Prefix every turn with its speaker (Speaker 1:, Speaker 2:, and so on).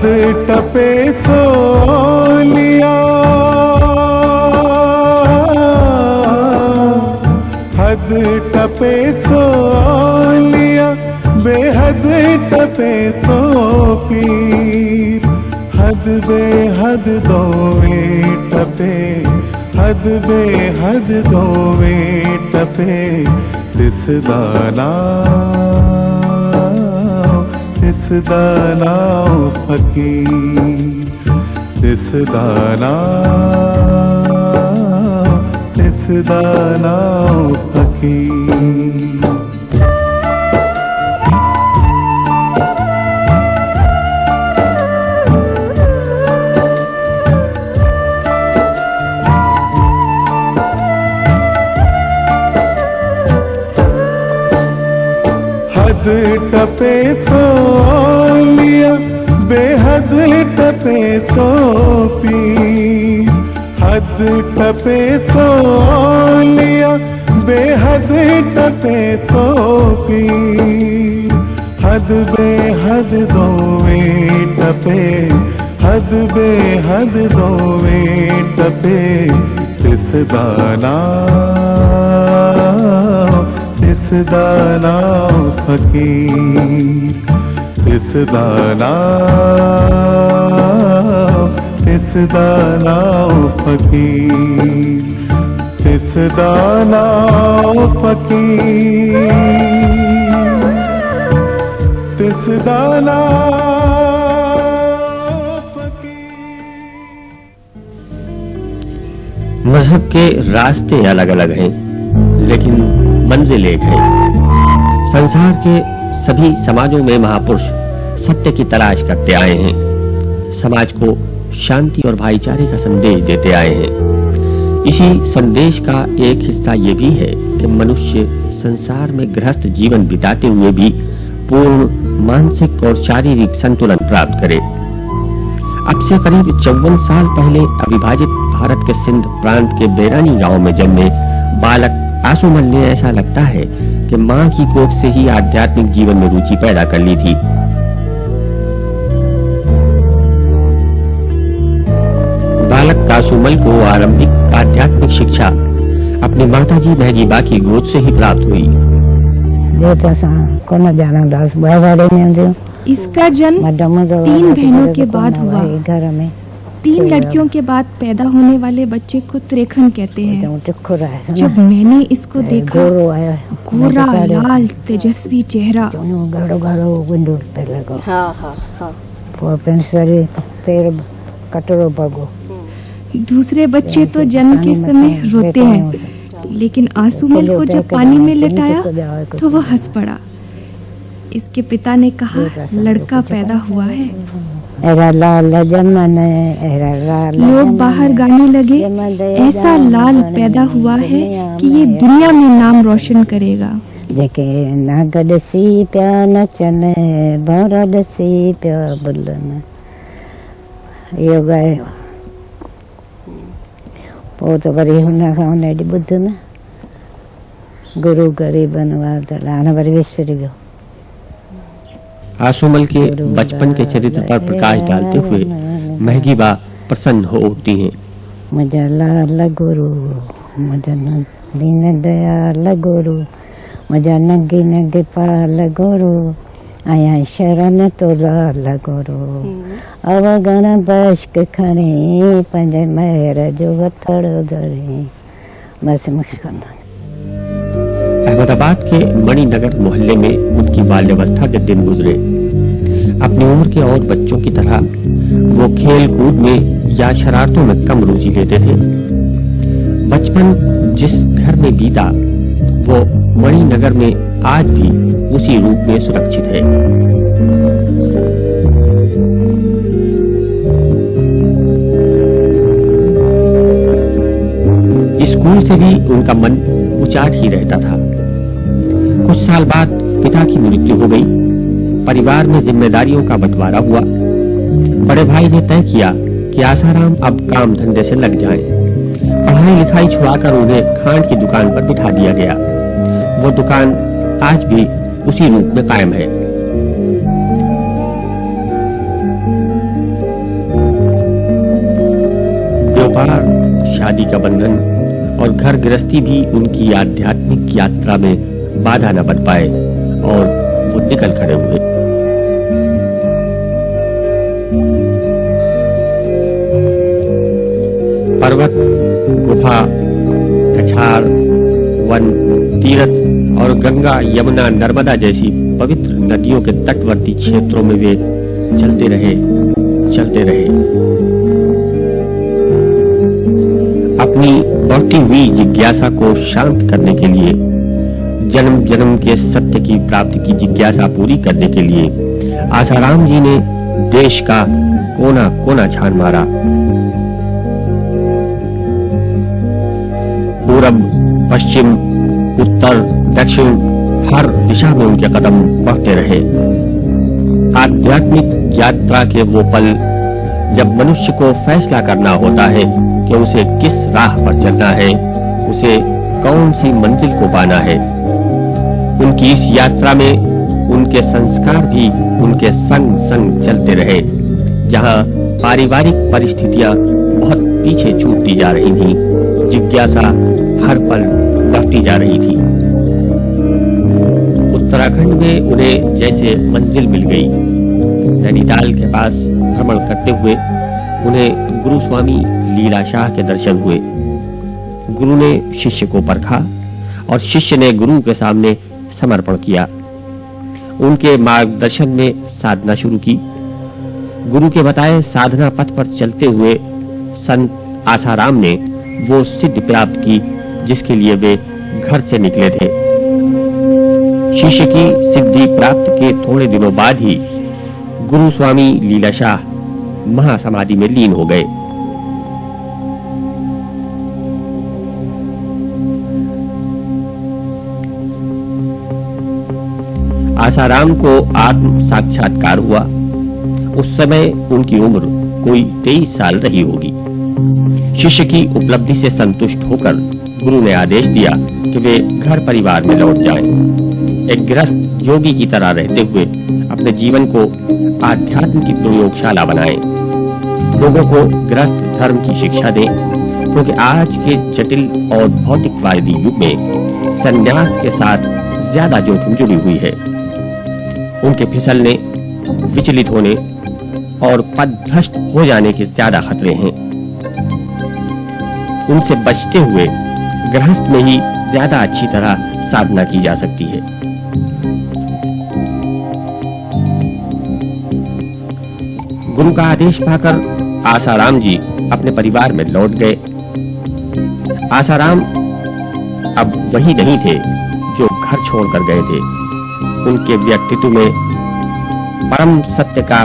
Speaker 1: हद टपे सो लिया, हद टपे सो लिया, बेहद टपे सो पीर। हद बेहद दोवे टपे, हद बेहद दोवे टपे, दिसदा नाओ फकीर, दिसदा नाओ फकीर। हद टपे सो लिया, बेहद टपे सो पीर। हद टपे सो लिया, बेहद टपे सो पीर। हद बेहद दोवे टपे, हद बेहद दोवे टपे, दिसदा नाओ फकीर, दिसदा नाओ फकीर, दिसदा नाओ फकीर, दिसदा नाओ फकीर।
Speaker 2: मजहब के रास्ते अलग अलग हैं, लेकिन मंजिल एक है। संसार के सभी समाजों में महापुरुष सत्य की तलाश करते आए हैं, समाज को शांति और भाईचारे का संदेश देते आए हैं। इसी संदेश का एक हिस्सा ये भी है कि मनुष्य संसार में गृहस्थ जीवन बिताते हुए भी पूर्ण मानसिक और शारीरिक संतुलन प्राप्त करे। अब से करीब 54 साल पहले अविभाजित भारत के सिंध प्रांत के बैरानी गांव में जन्मे बालक आसुमल ने ऐसा लगता है कि मां की कोख से ही आध्यात्मिक जीवन में रुचि पैदा कर ली थी। बालक आसुमल को आरंभिक आध्यात्मिक शिक्षा अपनी माताजी महजीबा की गोद से ही प्राप्त हुई।
Speaker 3: इसका जन्म 3 बहनों के बाद हुआ। 3 लड़कियों के बाद पैदा होने वाले बच्चे को त्रेखन कहते हैं। जब मैंने इसको देखा, गोरा लाल तेजस्वी चेहरा, दूसरे बच्चे तो जन्म के समय रोते हैं, लेकिन आसुमल को जब पानी में लेटाया तो वह हंस पड़ा। इसके पिता ने कहा, लड़का पैदा हुआ है। लोग बाहर गाने लगे, ऐसा लाल पैदा हुआ है कि ये दुनिया में नाम रोशन करेगा।
Speaker 4: जेके नागडसी प्या नचन, भौरडसी प्या बुलन। यो गाए पोइ त वरी हुन खां हुन ॾींहुं ॿुध न गुरु ग़रीबन वार हाणे वरी विसरी वियो।
Speaker 2: आसुमल के बचपन के चरित्र पर प्रकाश डालते हुए महगीबा प्रसन्न हो उठती हैं।
Speaker 4: मुझा लाल गुरु, मुझा दीन दयाल गुरु, मुझा नगी नगी पाल गुरु, आया शरण तो लाल गुरु। अवगण बश्क खणी, पंज महर जो वथड़ धरे। बस मूंखे कंदो।
Speaker 2: अहमदाबाद के मणिनगर मोहल्ले में उनकी बाल्यावस्था के दिन गुजरे। अपनी उम्र के और बच्चों की तरह वो खेल कूद में या शरारतों में कम रुचि लेते थे। बचपन जिस घर में बीता वो मणिनगर में आज भी उसी रूप में सुरक्षित है। स्कूल से भी उनका मन उचाट ही रहता था। कुछ साल बाद पिता की मृत्यु हो गई। परिवार में जिम्मेदारियों का बंटवारा हुआ। बड़े भाई ने तय किया कि आसाराम अब काम धंधे से लग जाएं। पढ़ाई लिखाई छुड़ाकर उन्हें खांड की दुकान पर बिठा दिया गया। वो दुकान आज भी उसी रूप में कायम है। शादी का बंधन और घर गृहस्थी भी उनकी आध्यात्मिक यात्रा में बाधा न बन पाए और वो निकल खड़े हुए। पर्वत, गुफा, कछार, वन, तीर्थ और गंगा, यमुना, नर्मदा जैसी पवित्र नदियों के तटवर्ती क्षेत्रों में वे चलते रहे। अपनी बढ़ती हुई जिज्ञासा को शांत करने के लिए, जन्म जन्म के सत्य की प्राप्ति की जिज्ञासा पूरी करने के लिए आसाराम जी ने देश का कोना कोना छान मारा। पूरब, पश्चिम, उत्तर, दक्षिण हर दिशा में उनके कदम बढ़ते रहे। आध्यात्मिक यात्रा के वो पल जब मनुष्य को फैसला करना होता है कि उसे किस राह पर चलना है, उसे कौन सी मंजिल को पाना है। उनकी इस यात्रा में उनके संस्कार भी उनके संग संग चलते रहे। जहां पारिवारिक परिस्थितियां बहुत पीछे छूटती जा रही थीं, जिज्ञासा हर पल बढ़ती जा रही थी। उत्तराखंड में उन्हें जैसे मंजिल मिल गई। नैनीताल के पास भ्रमण करते हुए उन्हें गुरु स्वामी लीला शाह के दर्शन हुए। गुरु ने शिष्य को परखा और शिष्य ने गुरु के सामने समर्पण किया। उनके मार्गदर्शन में साधना शुरू की। गुरु के बताए साधना पथ पर चलते हुए संत आसाराम ने वो सिद्धि प्राप्त की जिसके लिए वे घर से निकले थे। शिष्य की सिद्धि प्राप्त के थोड़े दिनों बाद ही गुरु स्वामी लीला शाह महासमाधि में लीन हो गए। आसाराम को आत्म साक्षात्कार हुआ। उस समय उनकी उम्र कोई 23 साल रही होगी। शिष्य की उपलब्धि से संतुष्ट होकर गुरु ने आदेश दिया कि वे घर परिवार में लौट जाएं। एक गृहस्थ योगी की तरह रहते हुए अपने जीवन को आध्यात्म की प्रयोगशाला बनाएं। लोगों को गृहस्थ धर्म की शिक्षा दें, क्योंकि आज के जटिल और भौतिकवादी युग में संन्यास के साथ ज्यादा जोखिम जुड़ी हुई है। उनके फिसलने, विचलित होने और पथभ्रष्ट हो जाने के ज्यादा खतरे हैं। उनसे बचते हुए गृहस्थ में ही ज्यादा अच्छी तरह साधना की जा सकती है। गुरु का आदेश पाकर आसाराम जी अपने परिवार में लौट गए। आसाराम अब वही नहीं थे जो घर छोड़कर गए थे। उनके व्यक्तित्व में परम सत्य का